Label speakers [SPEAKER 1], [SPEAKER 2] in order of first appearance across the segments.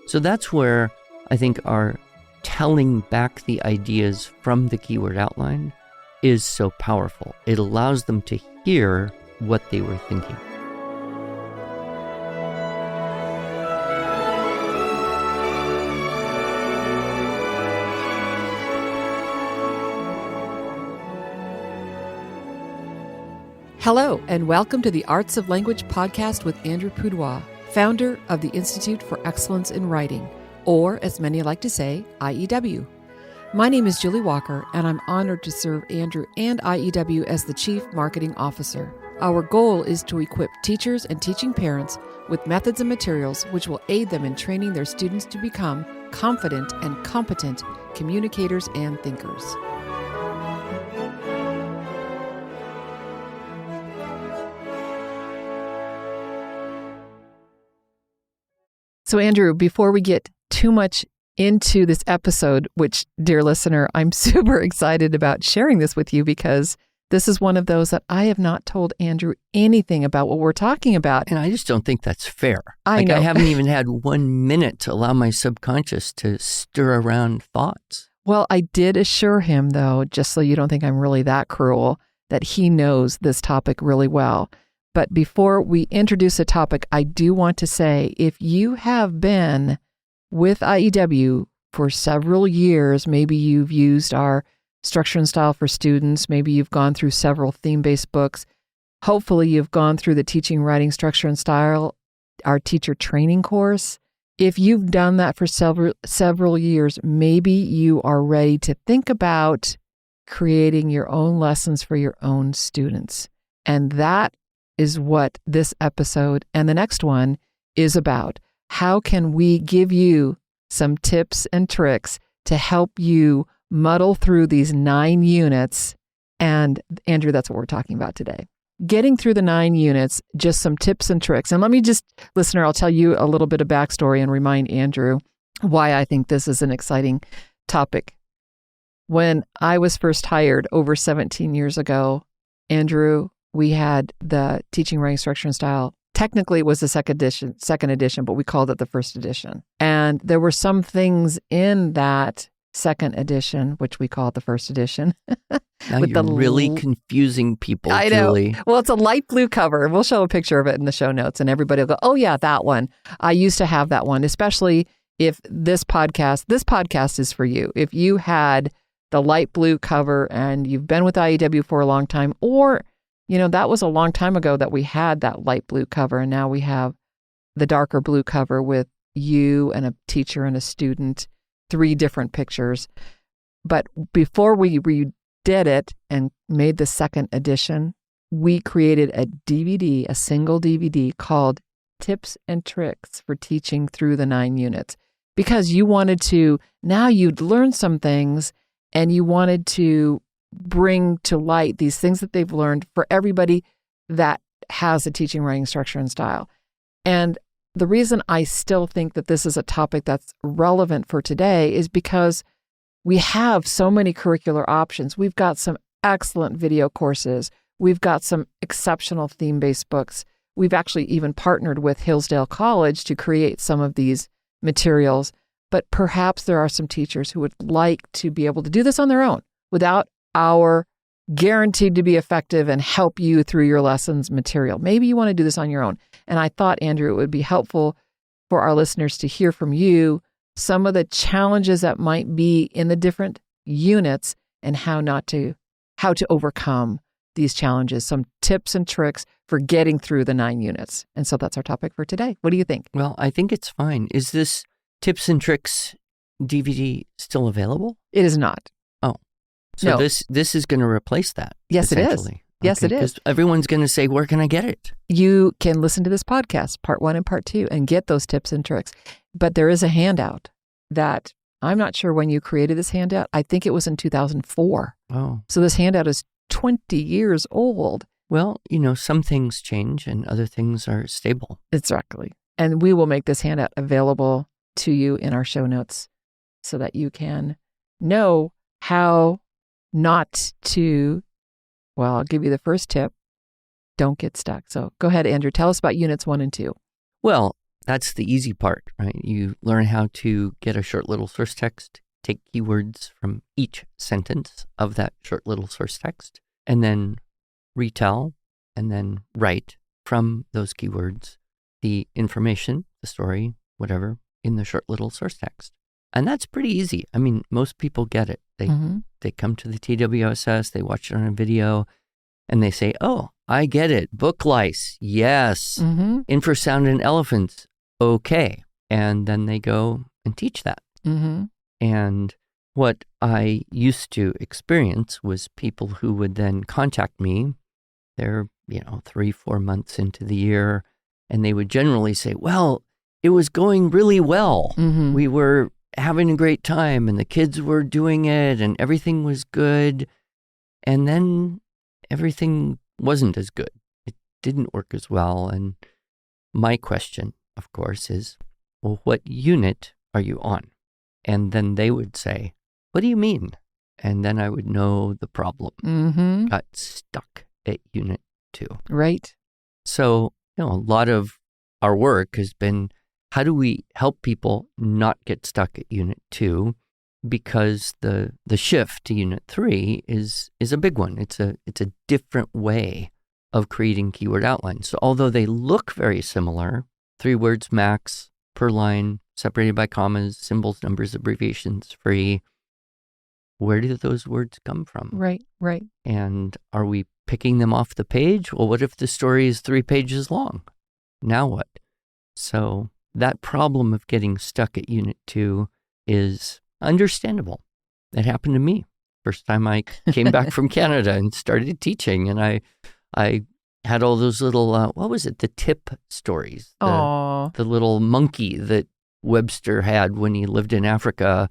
[SPEAKER 1] So that's where I think our telling back the ideas from the keyword outline is so powerful. It allows them to hear what they were thinking.
[SPEAKER 2] Hello, and welcome to the Arts of Language podcast with Andrew Pudewa, founder of the Institute for Excellence in Writing, or as many like to say, IEW. My name is Julie Walker, and I'm honored to serve Andrew and IEW as the Chief Marketing Officer. Our goal is to equip teachers and teaching parents with methods and materials which will aid them in training their students to become confident and competent communicators and thinkers. So, Andrew, before we get too much into this episode, which, dear listener, I'm super excited about sharing this with you because this is one of those that I have not told Andrew anything about what we're talking about.
[SPEAKER 1] And I just don't think that's fair.
[SPEAKER 2] I know.
[SPEAKER 1] I haven't even had 1 minute to allow my subconscious to stir around thoughts.
[SPEAKER 2] Well, I did assure him, though, just so you don't think I'm really that cruel, that he knows this topic really well. But before we introduce a topic, I do want to say, if you have been with IEW for several years, maybe you've used our structure and style for students, maybe you've gone through several theme-based books, hopefully you've gone through the teaching, writing, structure, and style, our teacher training course. If you've done that for several years, maybe you are ready to think about creating your own lessons for your own students. And that is what this episode and the next one is about. How can we give you some tips and tricks to help you muddle through these 9 units? And Andrew, that's what we're talking about today. Getting through the 9 units, just some tips and tricks. And let me just, listener, I'll tell you a little bit of backstory and remind Andrew why I think this is an exciting topic. When I was first hired over 17 years ago, Andrew, we had the teaching, writing, structure, and style. Technically, it was the second edition, but we called it the first edition. And there were some things in that second edition, which we called the first edition.
[SPEAKER 1] Now you're really confusing people,
[SPEAKER 2] I know.
[SPEAKER 1] Julie.
[SPEAKER 2] Well, it's a light blue cover. We'll show a picture of it in the show notes, and everybody will go, oh yeah, that one. I used to have that one, especially if this podcast is for you. If you had the light blue cover and you've been with IEW for a long time, or that was a long time ago that we had that light blue cover, and now we have the darker blue cover with you and a teacher and a student, 3 different pictures. But before we redid it and made the second edition, we created a DVD, a single DVD called Tips and Tricks for Teaching Through the 9 Units, because you wanted to, now you'd learned some things and you wanted to bring to light these things that they've learned for everybody that has a teaching, writing, structure, and style. And the reason I still think that this is a topic that's relevant for today is because we have so many curricular options. We've got some excellent video courses. We've got some exceptional theme-based books. We've actually even partnered with Hillsdale College to create some of these materials. But perhaps there are some teachers who would like to be able to do this on their own without our guaranteed to be effective and help you through your lessons material. Maybe you want to do this on your own. And I thought, Andrew, it would be helpful for our listeners to hear from you some of the challenges that might be in the different units and how to overcome these challenges, some tips and tricks for getting through the 9 units. And so that's our topic for today. What do you think?
[SPEAKER 1] Well, I think it's fine. Is this Tips and Tricks DVD still available?
[SPEAKER 2] It is not.
[SPEAKER 1] So
[SPEAKER 2] no.
[SPEAKER 1] This is going to replace that.
[SPEAKER 2] Yes, it is. Yes, it is.
[SPEAKER 1] Because everyone's going to say, where can I get it?
[SPEAKER 2] You can listen to this podcast, part 1 and part 2, and get those tips and tricks. But there is a handout that I'm not sure when you created this handout. I think it was in 2004.
[SPEAKER 1] Oh.
[SPEAKER 2] So this handout is 20 years old.
[SPEAKER 1] Well, some things change and other things are stable.
[SPEAKER 2] Exactly. And we will make this handout available to you in our show notes so that you can know how not to, well, I'll give you the first tip. Don't get stuck. So go ahead, Andrew. Tell us about units 1 and 2.
[SPEAKER 1] Well, that's the easy part, right? You learn how to get a short little source text, take keywords from each sentence of that short little source text, and then retell and then write from those keywords the information, the story, whatever, in the short little source text. And that's pretty easy. I mean, most people get it. They come to the TWSS, they watch it on a video, and they say, oh, I get it. Book lice, yes. Infrasound and elephants, okay. And then they go and teach that. And what I used to experience was people who would then contact me. They're, 3-4 months into the year, and they would generally say, well, it was going really well. We were having a great time, and the kids were doing it, and everything was good. And then everything wasn't as good. It didn't work as well. And my question, of course, is, well, what unit are you on? And then they would say, what do you mean? And then I would know the problem. Got stuck at unit 2.
[SPEAKER 2] Right.
[SPEAKER 1] So, a lot of our work has been, how do we help people not get stuck at unit 2? Because the shift to unit 3 is a big one. It's a different way of creating keyword outlines. So although they look very similar, 3 words max per line, separated by commas, symbols, numbers, abbreviations, free. Where do those words come from?
[SPEAKER 2] Right.
[SPEAKER 1] And are we picking them off the page? Well, what if the story is 3 pages long? Now what? So that problem of getting stuck at unit 2 is understandable. It happened to me. First time I came back from Canada and started teaching, and I had all those little, what was it? The tip stories. The little monkey that Webster had when he lived in Africa,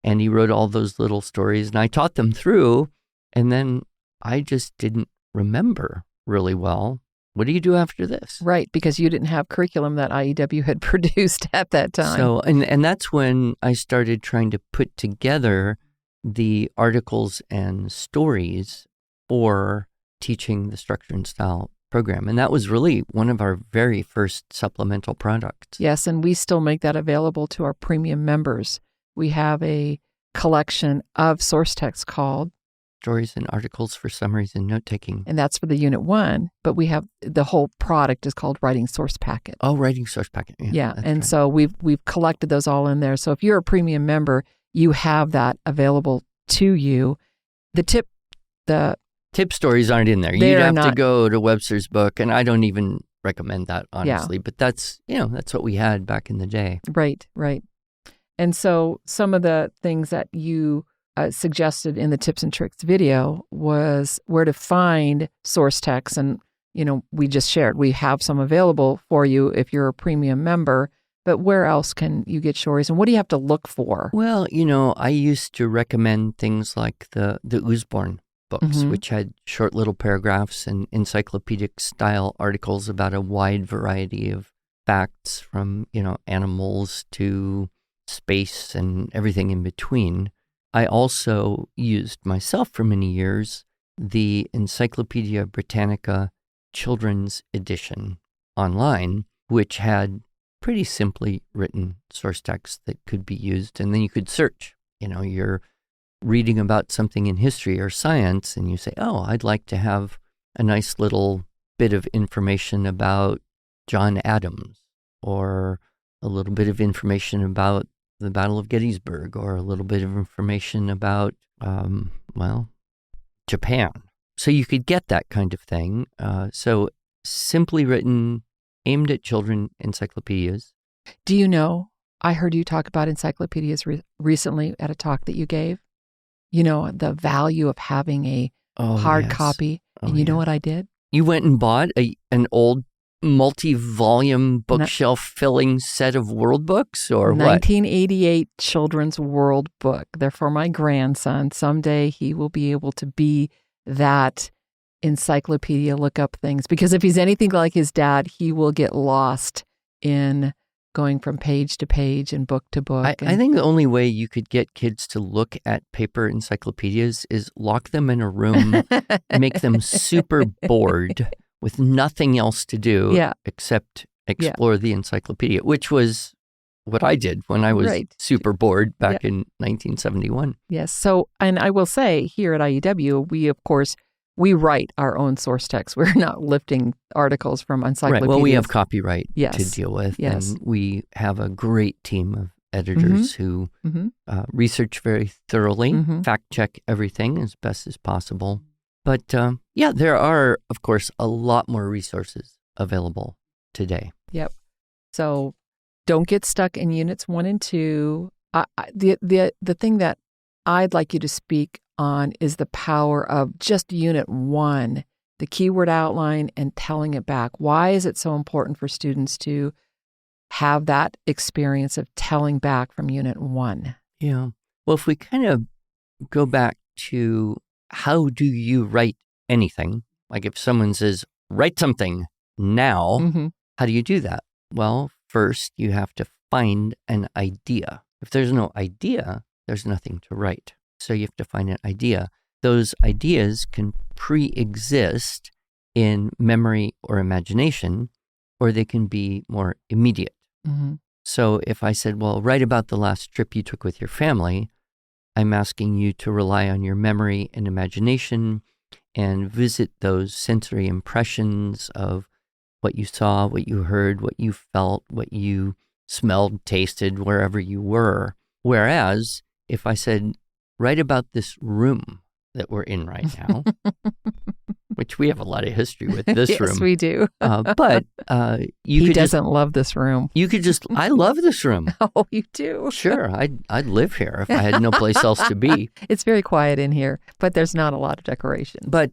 [SPEAKER 1] and he wrote all those little stories, and I taught them through, and then I just didn't remember really well. What do you do after this?
[SPEAKER 2] Right, because you didn't have curriculum that IEW had produced at that time.
[SPEAKER 1] So, and that's when I started trying to put together the articles and stories for teaching the structure and style program. And that was really one of our very first supplemental products.
[SPEAKER 2] Yes, and we still make that available to our premium members. We have a collection of source texts called
[SPEAKER 1] Stories and Articles for Summaries and Note-Taking.
[SPEAKER 2] And that's for the Unit 1, but we have the whole product is called Writing Source Packet.
[SPEAKER 1] Oh, Writing Source Packet.
[SPEAKER 2] Yeah, and right. So we've collected those all in there. So if you're a premium member, you have that available to you. The tip stories aren't in there. You'd have to go to Webster's book, and I don't even recommend that, honestly. Yeah. But that's what we had back in the day. Right. And so some of the things that you suggested in the tips and tricks video was where to find source texts. And, we just shared, we have some available for you if you're a premium member, but where else can you get stories? And what do you have to look for?
[SPEAKER 1] Well, I used to recommend things like the Usborne books, which had short little paragraphs and encyclopedic style articles about a wide variety of facts from, animals to space and everything in between. I also used myself for many years the Encyclopedia Britannica Children's Edition online, which had pretty simply written source text that could be used. And then you could search. You're reading about something in history or science, and you say, oh, I'd like to have a nice little bit of information about John Adams, or a little bit of information about the Battle of Gettysburg, or a little bit of information about, Japan. So you could get that kind of thing. So simply written, aimed at children encyclopedias.
[SPEAKER 2] Do you know, I heard you talk about encyclopedias recently at a talk that you gave. The value of having a hard copy. And you know what I did?
[SPEAKER 1] You went and bought an old multi-volume bookshelf-filling set of world books, or
[SPEAKER 2] 1988 children's world book. They're for my grandson. Someday he will be able to be that encyclopedia, look up things. Because if he's anything like his dad, he will get lost in going from page to page and book to book.
[SPEAKER 1] I think the only way you could get kids to look at paper encyclopedias is lock them in a room, make them super bored with nothing else to do except explore the encyclopedia, which was what I did when I was super bored back in 1971.
[SPEAKER 2] Yes. So, and I will say here at IEW, we, of course, we write our own source text. We're not lifting articles from encyclopedias.
[SPEAKER 1] Right. Well, we have copyright to deal with. Yes. And we have a great team of editors who research very thoroughly, fact check everything as best as possible. But there are, of course, a lot more resources available today.
[SPEAKER 2] Yep. So don't get stuck in units 1 and 2. The thing that I'd like you to speak on is the power of just unit 1, the keyword outline and telling it back. Why is it so important for students to have that experience of telling back from unit 1?
[SPEAKER 1] Yeah. Well, if we kind of go back to how do you write anything? Like if someone says, write something now, how do you do that? Well, first you have to find an idea. If there's no idea, there's nothing to write. So you have to find an idea. Those ideas can pre-exist in memory or imagination, or they can be more immediate. So if I said, well, write about the last trip you took with your family, I'm asking you to rely on your memory and imagination and visit those sensory impressions of what you saw, what you heard, what you felt, what you smelled, tasted, wherever you were. Whereas if I said, write about this room that we're in right now, which we have a lot of history with this room.
[SPEAKER 2] Yes, we do.
[SPEAKER 1] But
[SPEAKER 2] he doesn't love this room.
[SPEAKER 1] You could just, I love this room.
[SPEAKER 2] Oh, you do?
[SPEAKER 1] Sure. I'd live here if I had no place else to be.
[SPEAKER 2] It's very quiet in here, but there's not a lot of decoration.
[SPEAKER 1] But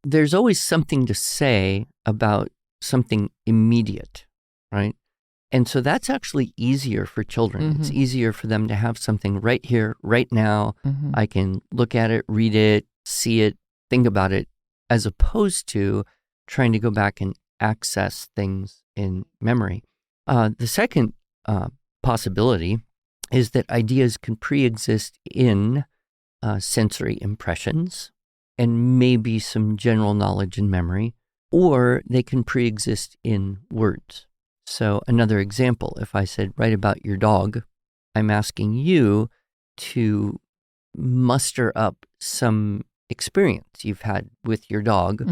[SPEAKER 1] there's always something to say about something immediate, right? And so that's actually easier for children. It's easier for them to have something right here, right now. I can look at it, read it, see it, think about it, as opposed to trying to go back and access things in memory. The second possibility is that ideas can pre-exist in sensory impressions and maybe some general knowledge and memory, or they can pre-exist in words. So another example, if I said, write about your dog, I'm asking you to muster up some experience you've had with your dog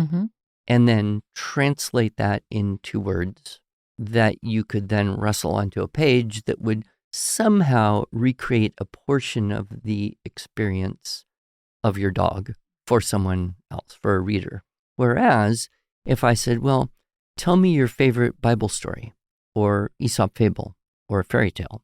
[SPEAKER 1] and then translate that into words that you could then wrestle onto a page that would somehow recreate a portion of the experience of your dog for someone else, for a reader. Whereas if I said, well, tell me your favorite Bible story or Aesop fable or a fairy tale,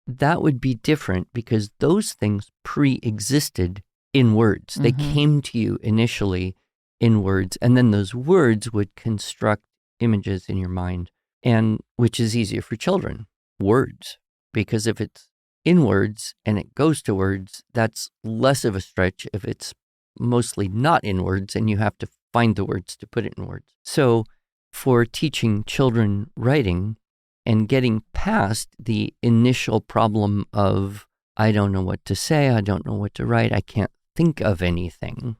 [SPEAKER 1] that would be different because those things pre-existed in words. They came to you initially in words, and then those words would construct images in your mind, and which is easier for children, words. Because if it's in words and it goes to words, that's less of a stretch if it's mostly not in words and you have to find the words to put it in words. So for teaching children writing and getting past the initial problem of, I don't know what to say, I don't know what to write, I can't think of anything,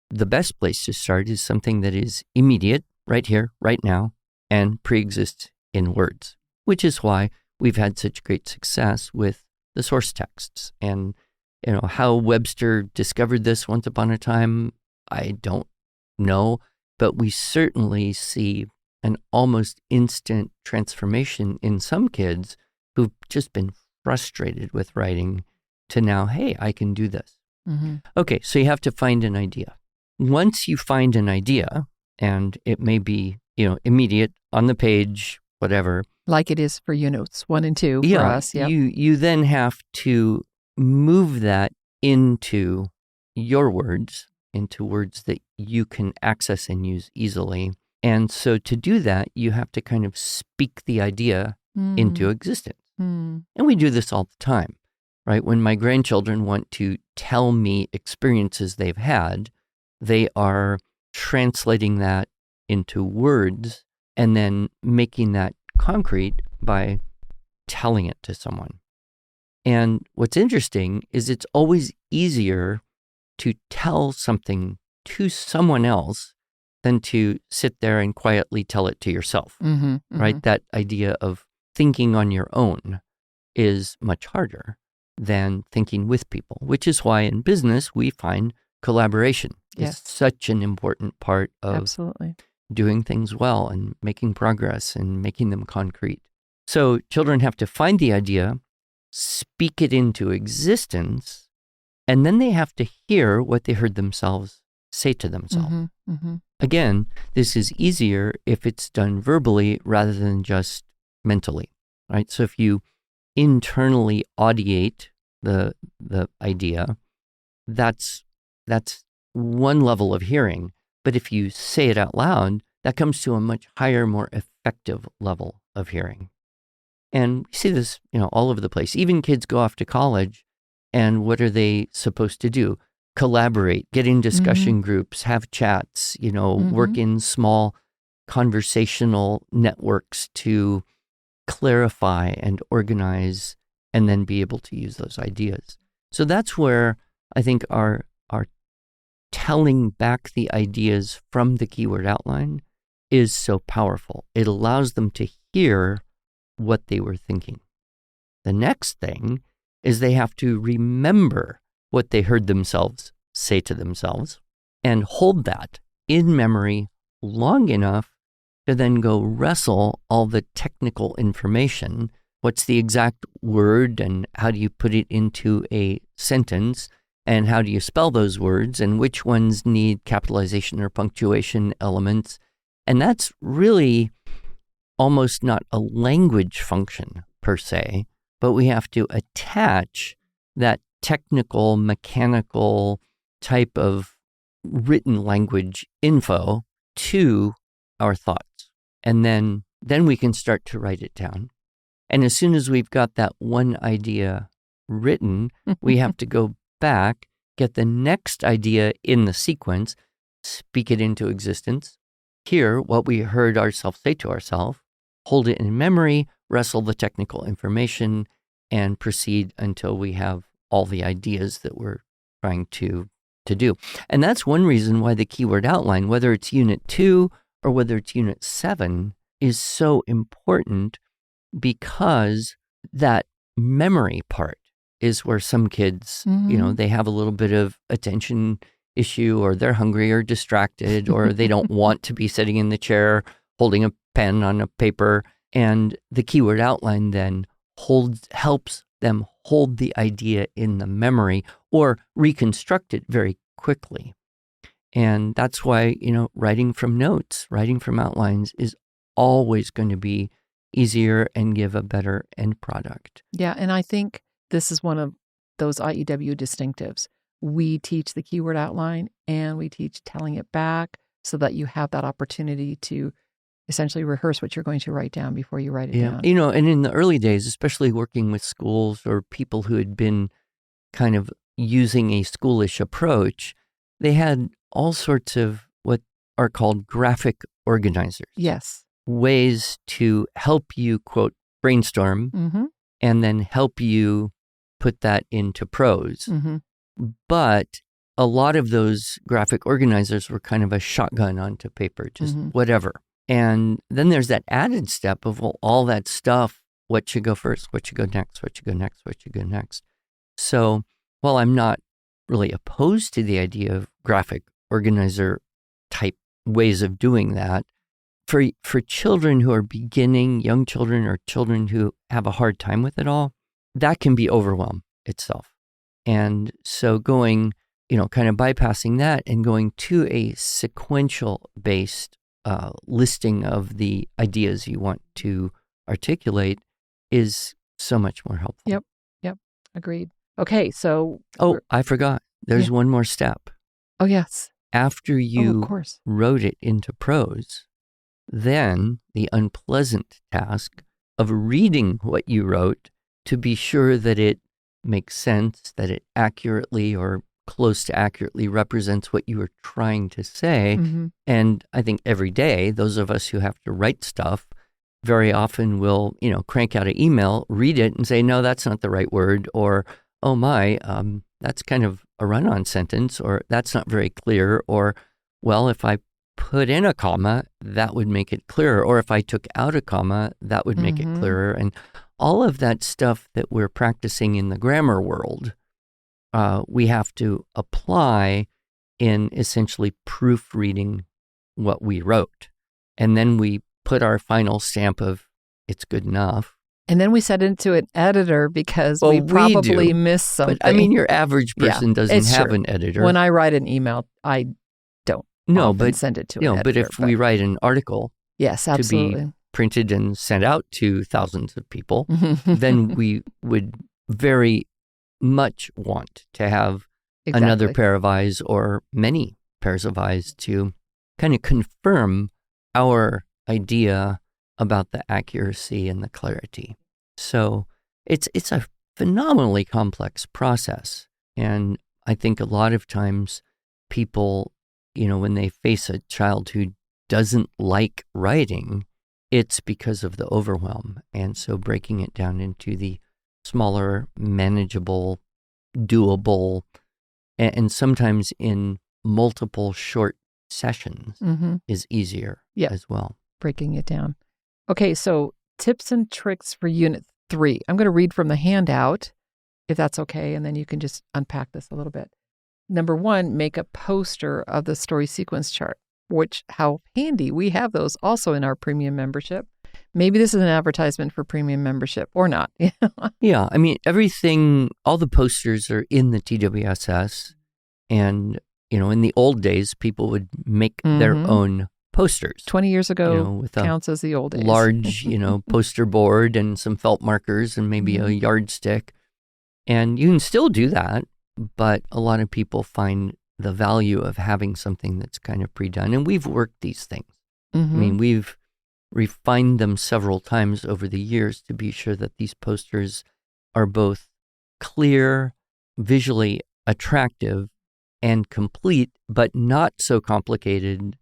[SPEAKER 1] the best place to start is something that is immediate, right here, right now, and pre-exists in words, which is why we've had such great success with the source texts. And, how Webster discovered this once upon a time, I don't know, but we certainly see an almost instant transformation in some kids who've just been frustrated with writing to now, hey, I can do this. Okay, so you have to find an idea. Once you find an idea, and it may be, immediate, on the page, whatever.
[SPEAKER 2] Like it is for units 1 and 2 for us. Yep.
[SPEAKER 1] You then have to move that into your words, into words that you can access and use easily. And so to do that, you have to kind of speak the idea into existence. And we do this all the time, right? When my grandchildren want to tell me experiences they've had, they are translating that into words and then making that concrete by telling it to someone. And what's interesting is it's always easier to tell something to someone else than to sit there and quietly tell it to yourself, right? That idea of thinking on your own is much harder than thinking with people, which is why in business we find collaboration is such an important part of
[SPEAKER 2] Absolutely.
[SPEAKER 1] doing things well and making progress and making them concrete. So children have to find the idea, speak it into existence, and then they have to hear what they heard themselves say to themselves. Again, this is easier if it's done verbally rather than just mentally, right? So if you internally audiate the idea, that's one level of hearing. But if you say it out loud, that comes to a much higher, more effective level of hearing. And we see this, all over the place. Even kids go off to college, and what are they supposed to do? Collaborate, get in discussion groups, have chats, work in small conversational networks to clarify and organize and then be able to use those ideas. So that's where I think our telling back the ideas from the keyword outline is so powerful. It allows them to hear what they were thinking. The next thing is they have to remember what they heard themselves say to themselves and hold that in memory long enough to then go wrestle all the technical information. What's the exact word and how do you put it into a sentence and how do you spell those words and which ones need capitalization or punctuation elements? And that's really almost not a language function per se, but we have to attach that technical, mechanical type of written language info to our thoughts. And then we can start to write it down. And as soon as we've got that one idea written, we have to go back, get the next idea in the sequence, speak it into existence, hear what we heard ourselves say to ourselves, hold it in memory, wrestle the technical information, and proceed until we have all the ideas that we're trying to do. And that's one reason why the keyword outline, whether it's Unit 2 or whether it's Unit 7, is so important, because that memory part is where some kids, they have a little bit of attention issue, or they're hungry or distracted, or they don't want to be sitting in the chair holding a pen on a paper. And the keyword outline then helps them hold the idea in the memory or reconstruct it very quickly. And that's why, writing from notes, writing from outlines is always going to be easier and give a better end product.
[SPEAKER 2] Yeah, and I think this is one of those IEW distinctives. We teach the keyword outline and we teach telling it back so that you have that opportunity to essentially rehearse what you're going to write down before you write it down.
[SPEAKER 1] And in the early days, especially working with schools or people who had been kind of using a schoolish approach, they had all sorts of what are called graphic organizers.
[SPEAKER 2] Yes.
[SPEAKER 1] Ways to help you, quote, brainstorm and then help you put that into prose. But a lot of those graphic organizers were kind of a shotgun onto paper, just whatever. And then there's that added step of, well, all that stuff, what should go first, what should go next, what should go next, what should go next. So while I'm not really opposed to the idea of graphic organizer type ways of doing that, for children who are beginning, young children or children who have a hard time with it all, that can be overwhelm itself. And so going, kind of bypassing that and going to a sequential based listing of the ideas you want to articulate is so much more helpful.
[SPEAKER 2] Yep. Agreed. Okay, so...
[SPEAKER 1] Oh, I forgot. There's one more step.
[SPEAKER 2] Oh, yes.
[SPEAKER 1] After you
[SPEAKER 2] of course.
[SPEAKER 1] wrote it into prose, then the unpleasant task of reading what you wrote to be sure that it makes sense, that it accurately or close to accurately represents what you were trying to say. And I think every day, those of us who have to write stuff very often will, crank out an email, read it and say, no, that's not the right word, or, oh my, that's kind of a run-on sentence, or that's not very clear, or, well, if I put in a comma, that would make it clearer. Or if I took out a comma, that would make it clearer. And all of that stuff that we're practicing in the grammar world, we have to apply in essentially proofreading what we wrote. And then we put our final stamp of it's good enough.
[SPEAKER 2] And then we send it to an editor because we probably missed something.
[SPEAKER 1] But I mean, your average person doesn't have an editor.
[SPEAKER 2] When I write an email, I don't send it to an editor.
[SPEAKER 1] But if we write an article
[SPEAKER 2] yes, absolutely.
[SPEAKER 1] to be printed and sent out to thousands of people, then we would very much want to have another pair of eyes or many pairs of eyes to kind of confirm our idea about the accuracy and the clarity. So it's a phenomenally complex process. And I think a lot of times people, when they face a child who doesn't like writing, it's because of the overwhelm. And so breaking it down into the smaller, manageable, doable, and sometimes in multiple short sessions is easier as well.
[SPEAKER 2] Breaking it down. Okay, so tips and tricks for Unit 3. I'm going to read from the handout, if that's okay, and then you can just unpack this a little bit. Number 1, make a poster of the story sequence chart, which, how handy. We have those also in our premium membership. Maybe this is an advertisement for premium membership or not.
[SPEAKER 1] Yeah, I mean, all the posters are in the TWSS. And, in the old days, people would make their own posters.
[SPEAKER 2] 20 years ago with counts as the old days.
[SPEAKER 1] Large, poster board and some felt markers and maybe a yardstick. And you can still do that, but a lot of people find the value of having something that's kind of pre-done. And we've worked these things. I mean, we've refined them several times over the years to be sure that these posters are both clear, visually attractive, and complete, but not so complicated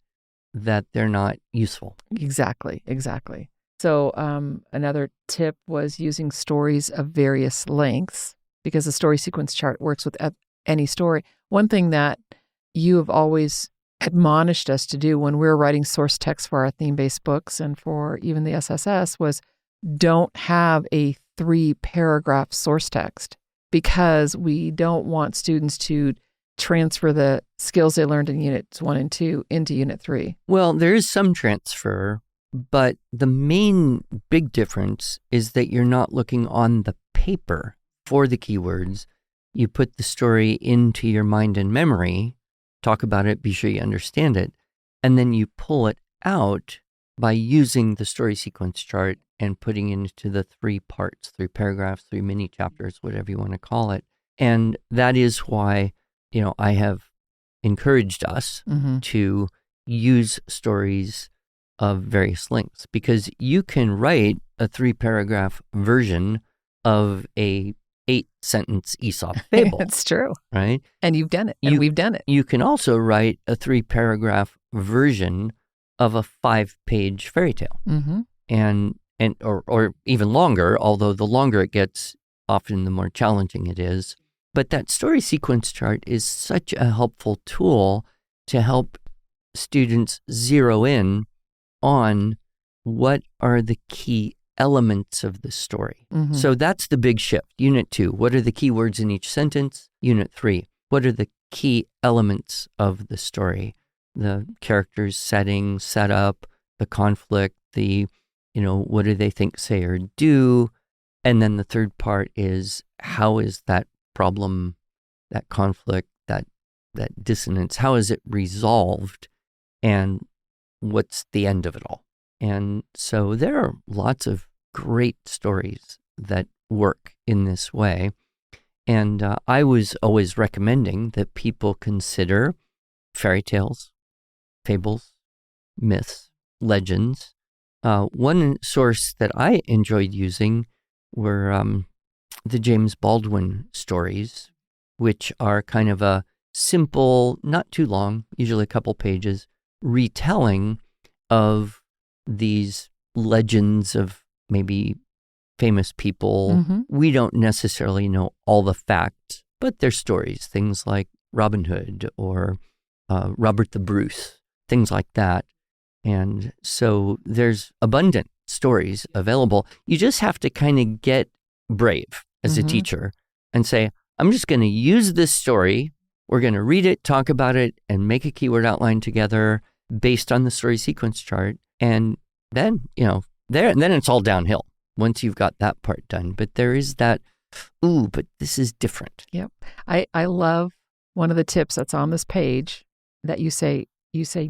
[SPEAKER 1] that they're not useful.
[SPEAKER 2] Exactly. So another tip was using stories of various lengths because the story sequence chart works with any story. One thing that you have always admonished us to do when we're writing source text for our theme-based books and for even the SSS was don't have a 3-paragraph source text because we don't want students to transfer the skills they learned in Units 1 and 2 into Unit 3.
[SPEAKER 1] Well, there is some transfer, but the main big difference is that you're not looking on the paper for the keywords. You put the story into your mind and memory, talk about it, be sure you understand it, and then you pull it out by using the story sequence chart and putting it into the 3 parts, 3 paragraphs, 3 mini chapters, whatever you want to call it. And that is why I have encouraged us to use stories of various lengths because you can write a 3-paragraph version of a 8-sentence Aesop fable.
[SPEAKER 2] It's true.
[SPEAKER 1] Right?
[SPEAKER 2] And you've done it. And we've done it.
[SPEAKER 1] You can also write a 3-paragraph version of a 5-page fairy tale. Or even longer, although the longer it gets, often the more challenging it is. But that story sequence chart is such a helpful tool to help students zero in on what are the key elements of the story. So that's the big shift. Unit 2, what are the key words in each sentence? Unit 3, what are the key elements of the story? The characters, setting, setup, the conflict, what do they think, say, or do? And then the third part is how is that problem, that conflict, that dissonance, how is it resolved, and what's the end of it all? And so there are lots of great stories that work in this way. And I was always recommending that people consider fairy tales, fables, myths, legends. One source that I enjoyed using were the James Baldwin stories, which are kind of a simple, not too long, usually a couple pages, retelling of these legends of maybe famous people. We don't necessarily know all the facts, but they're stories, things like Robin Hood or Robert the Bruce, things like that. And so there's abundant stories available. You just have to kind of get brave as a teacher and say, I'm just going to use this story. We're going to read it, talk about it, and make a keyword outline together based on the story sequence chart. And then, then it's all downhill once you've got that part done. But there is that, but this is different.
[SPEAKER 2] Yep. I love one of the tips that's on this page that you say,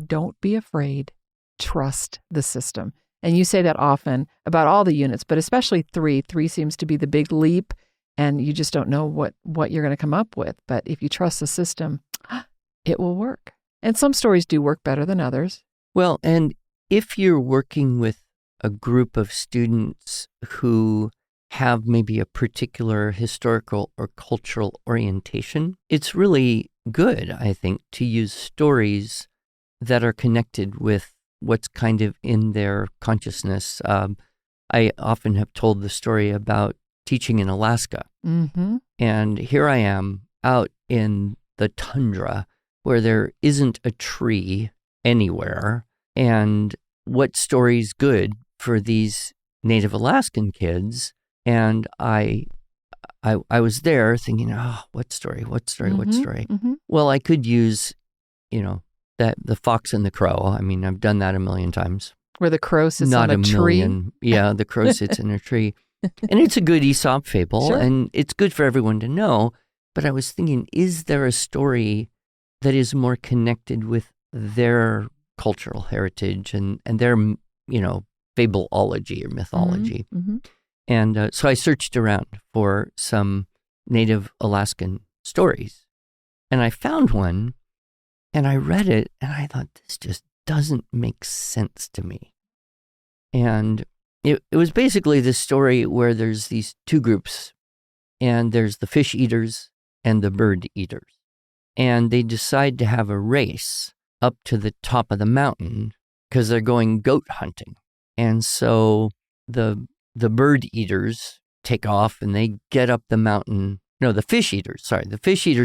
[SPEAKER 2] don't be afraid, trust the system. And you say that often about all the units, but especially 3. 3 seems to be the big leap, and you just don't know what you're going to come up with. But if you trust the system, it will work. And some stories do work better than others.
[SPEAKER 1] Well, and if you're working with a group of students who have maybe a particular historical or cultural orientation, it's really good, I think, to use stories that are connected with what's kind of in their consciousness. I often have told the story about teaching in Alaska. And here I am out in the tundra where there isn't a tree anywhere. And what story's good for these Native Alaskan kids? And I was there thinking, what story? Well, I could use, that the fox and the crow. I mean, I've done that a million times.
[SPEAKER 2] Where the crow sits
[SPEAKER 1] Not
[SPEAKER 2] on a tree.
[SPEAKER 1] Million. Yeah, the crow sits in a tree. And it's a good Aesop fable,
[SPEAKER 2] Sure.
[SPEAKER 1] and it's good for everyone to know. But I was thinking, is there a story that is more connected with their cultural heritage and their, fableology or mythology? And so I searched around for some Native Alaskan stories, and I found one, and I read it, and I thought, this just doesn't make sense to me. And it was basically this story where there's these two groups, and there's the fish eaters and the bird eaters. And they decide to have a race up to the top of the mountain because they're going goat hunting. And so the bird eaters take off and they get up the mountain. No, the fish eaters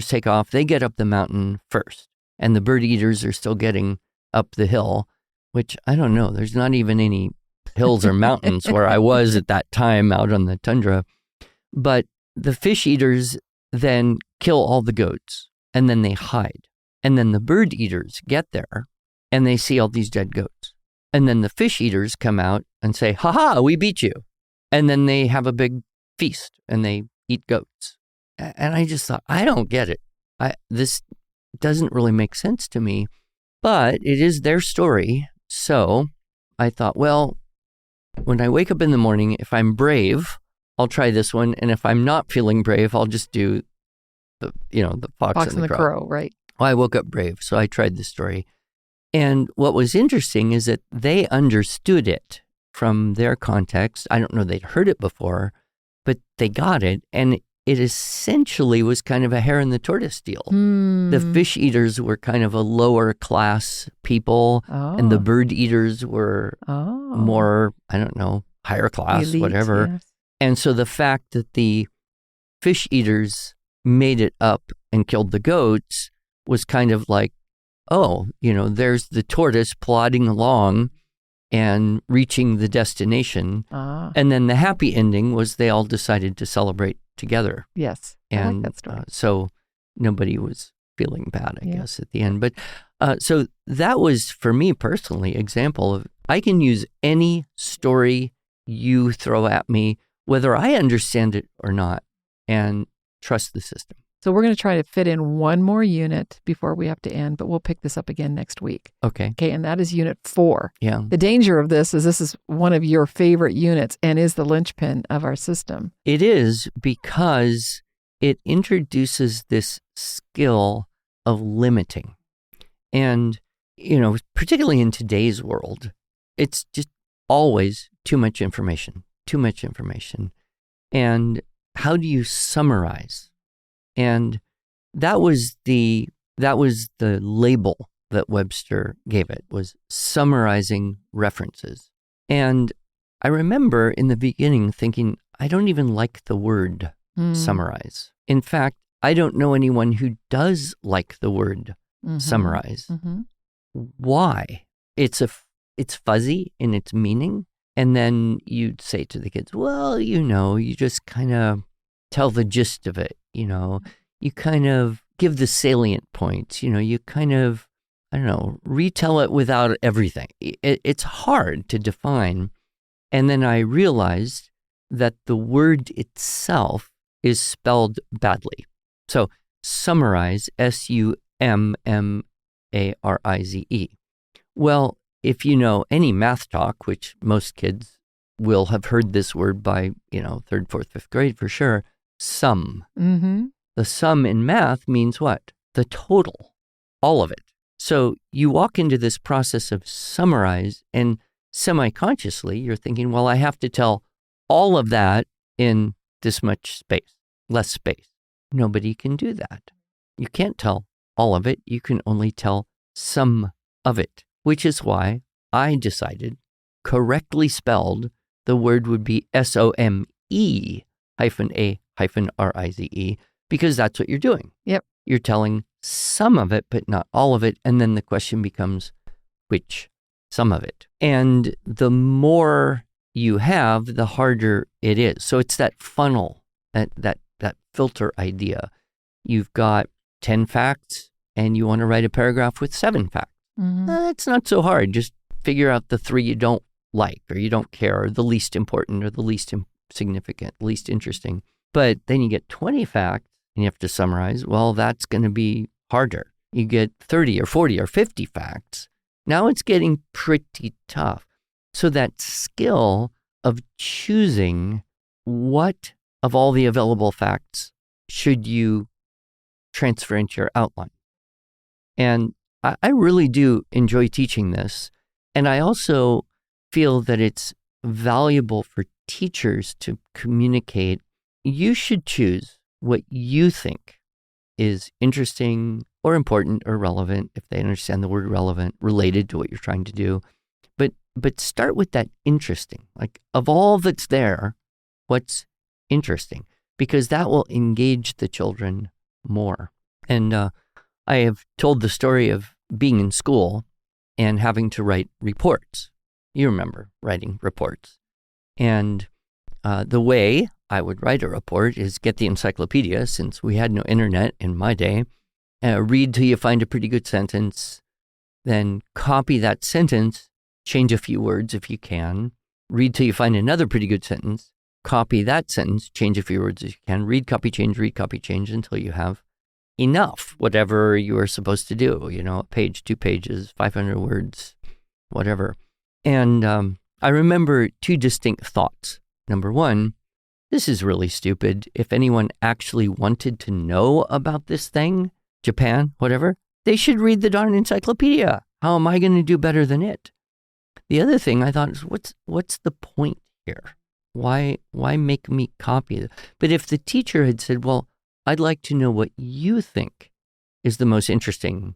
[SPEAKER 1] take off. They get up the mountain first. And the bird eaters are still getting up the hill, which I don't know. There's not even any hills or mountains where I was at that time out on the tundra. But the fish eaters then kill all the goats and then they hide. And then the bird eaters get there and they see all these dead goats. And then the fish eaters come out and say, "Ha, we beat you." And then they have a big feast and they eat goats. And I just thought, I don't get it. This doesn't really make sense to me, but it is their story. So I thought, well, when I wake up in the morning, if I'm brave, I'll try this one. And if I'm not feeling brave, I'll just do the fox and the crow.
[SPEAKER 2] Right.
[SPEAKER 1] Well, I woke up brave, so I tried the story. And what was interesting is that they understood it from their context. I don't know they'd heard it before, but they got it. And it essentially was kind of a hare and the tortoise deal. The fish eaters were kind of a lower class people, and the bird eaters were more, I don't know, higher class,
[SPEAKER 2] elite,
[SPEAKER 1] whatever.
[SPEAKER 2] Yes.
[SPEAKER 1] And so the fact that the fish eaters made it up and killed the goats was kind of like, there's the tortoise plodding along and reaching the destination. And then the happy ending was they all decided to celebrate together.
[SPEAKER 2] Yes.
[SPEAKER 1] And
[SPEAKER 2] I like that story.
[SPEAKER 1] So nobody was feeling bad, I guess, at the end. But so that was, for me personally, example of I can use any story you throw at me, whether I understand it or not, and trust the system.
[SPEAKER 2] So we're going to try to fit in one more unit before we have to end, but we'll pick this up again next week.
[SPEAKER 1] Okay.
[SPEAKER 2] Okay, and that is unit 4.
[SPEAKER 1] Yeah.
[SPEAKER 2] The danger of this is one of your favorite units and is the linchpin of our system.
[SPEAKER 1] It is, because it introduces this skill of limiting. And, particularly in today's world, it's just always too much information. And how do you summarize? And that was the label that Webster gave it, was summarizing references. And I remember in the beginning thinking, I don't even like the word summarize. In fact, I don't know anyone who does like the word summarize. why. It's fuzzy in its meaning. And then you'd say to the kids, well, you just kind of tell the gist of it. You kind of give the salient points. You kind of, retell it without everything. It's hard to define. And then I realized that the word itself is spelled badly. So summarize, SUMMARIZE. Well, if you know any math talk, which most kids will have heard this word by, 3rd, 4th, 5th grade for sure, sum.
[SPEAKER 2] Mm-hmm.
[SPEAKER 1] The sum in math means what? The total, all of it. So you walk into this process of summarize, and semi-consciously you're thinking, well, I have to tell all of that in this much space, less space. Nobody can do that. You can't tell all of it. You can only tell some of it, which is why I decided, correctly spelled, the word would be SOME-A-RIZE, because that's what you're doing.
[SPEAKER 2] Yep.
[SPEAKER 1] You're telling some of it, but not all of it. And then the question becomes, which some of it? And the more you have, the harder it is. So it's that funnel, that filter idea. You've got 10 facts and you want to write a paragraph with 7 facts.
[SPEAKER 2] Mm-hmm.
[SPEAKER 1] It's not so hard. Just figure out the 3 you don't like or you don't care, or the least important or the least significant, least interesting. But then you get 20 facts and you have to summarize. Well, that's going to be harder. You get 30 or 40 or 50 facts. Now it's getting pretty tough. So that skill of choosing what of all the available facts should you transfer into your outline. And I really do enjoy teaching this. And I also feel that it's valuable for teachers to communicate. You should choose what you think is interesting or important or relevant, if they understand the word relevant, related to what you're trying to do. But start with that interesting. Like, of all that's there, what's interesting? Because that will engage the children more. And I have told the story of being in school and having to write reports. You remember writing reports. And the way I would write a report is get the encyclopedia, since we had no internet in my day, read till you find a pretty good sentence, then copy that sentence, change a few words if you can, read till you find another pretty good sentence, copy that sentence, change a few words if you can, read, copy, change until you have enough, whatever you are supposed to do, a page, 2 pages, 500 words, whatever. And I remember 2 distinct thoughts. Number 1, this is really stupid. If anyone actually wanted to know about this thing, Japan, whatever, they should read the darn encyclopedia. How am I going to do better than it? The other thing I thought is, what's the point here? Why make me copy it? But if the teacher had said, well, I'd like to know what you think is the most interesting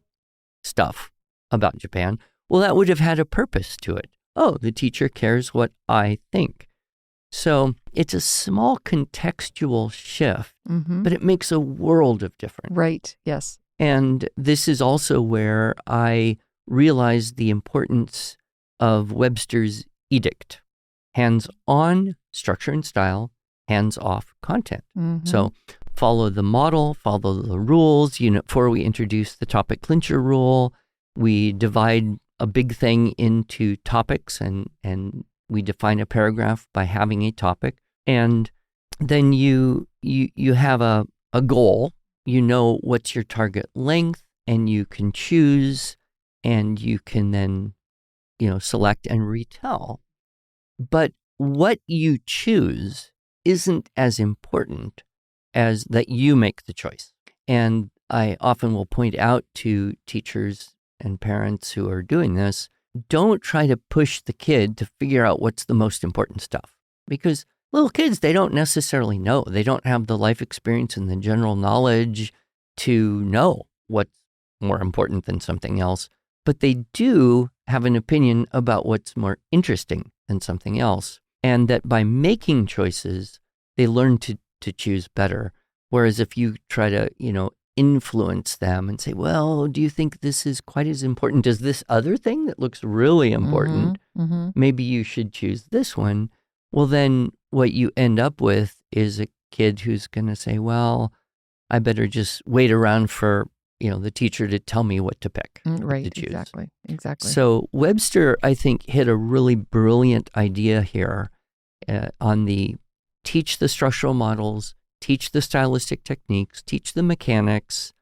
[SPEAKER 1] stuff about Japan, well, that would have had a purpose to it. Oh, the teacher cares what I think. So it's a small contextual shift, but it makes a world of difference.
[SPEAKER 2] Right, yes.
[SPEAKER 1] And this is also where I realized the importance of Webster's edict. Hands-on structure and style, hands-off content. So follow the model, follow the rules. Unit 4, we introduce the topic clincher rule. We divide a big thing into topics and we define a paragraph by having a topic. And then you have a goal. You know what's your target length, and you can choose, and you can then, select and retell. But what you choose isn't as important as that you make the choice. And I often will point out to teachers and parents who are doing this, don't try to push the kid to figure out what's the most important stuff. Because little kids, they don't necessarily know. They don't have the life experience and the general knowledge to know what's more important than something else. But they do have an opinion about what's more interesting than something else. And that by making choices, they learn to choose better. Whereas if you try to, influence them and say, well, do you think this is quite as important as this other thing that looks really important? Maybe you should choose this one. Well, then what you end up with is a kid who's going to say, well, I better just wait around for, the teacher to tell me what to pick.
[SPEAKER 2] Right,
[SPEAKER 1] to choose.
[SPEAKER 2] Exactly.
[SPEAKER 1] So Webster, I think, hit a really brilliant idea here on the teach the structural models, teach the stylistic techniques, teach the mechanics,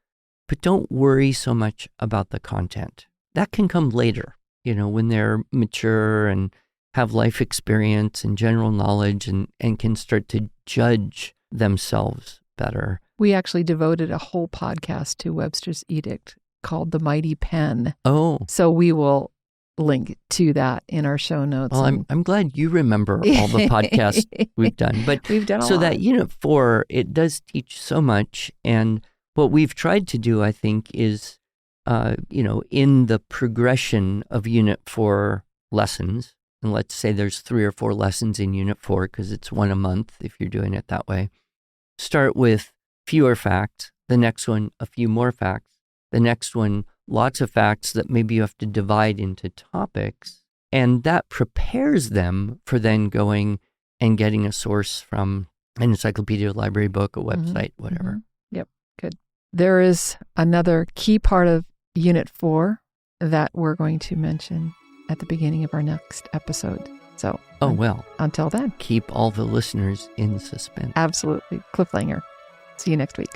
[SPEAKER 1] but don't worry so much about the content. That can come later, when they're mature and have life experience and general knowledge and can start to judge themselves better.
[SPEAKER 2] We actually devoted a whole podcast to Webster's edict called The Mighty Pen.
[SPEAKER 1] Oh.
[SPEAKER 2] So we will link to that in our show notes.
[SPEAKER 1] Well, I'm glad you remember all the podcasts we've done. But
[SPEAKER 2] we've done a lot.
[SPEAKER 1] So that Unit 4, it does teach so much. And what we've tried to do, I think, is, in the progression of Unit 4 lessons, and let's say there's 3 or 4 lessons in Unit 4 because it's one a month if you're doing it that way, start with fewer facts, the next one, a few more facts, the next one, lots of facts that maybe you have to divide into topics. And that prepares them for then going and getting a source from an encyclopedia, library book, a website, whatever.
[SPEAKER 2] Yep, good. There is another key part of Unit 4 that we're going to mention at the beginning of our next episode. So, until then,
[SPEAKER 1] keep all the listeners in suspense.
[SPEAKER 2] Absolutely. Cliffhanger. See you next week.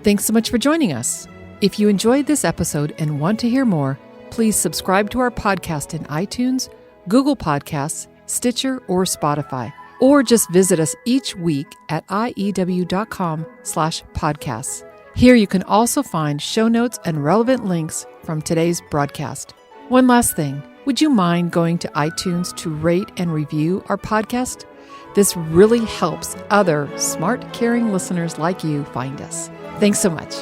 [SPEAKER 2] Thanks so much for joining us. If you enjoyed this episode and want to hear more, please subscribe to our podcast in iTunes, Google Podcasts, Stitcher, or Spotify. Or just visit us each week at iew.com/podcasts. Here you can also find show notes and relevant links from today's broadcast. One last thing, would you mind going to iTunes to rate and review our podcast? This really helps other smart, caring listeners like you find us. Thanks so much.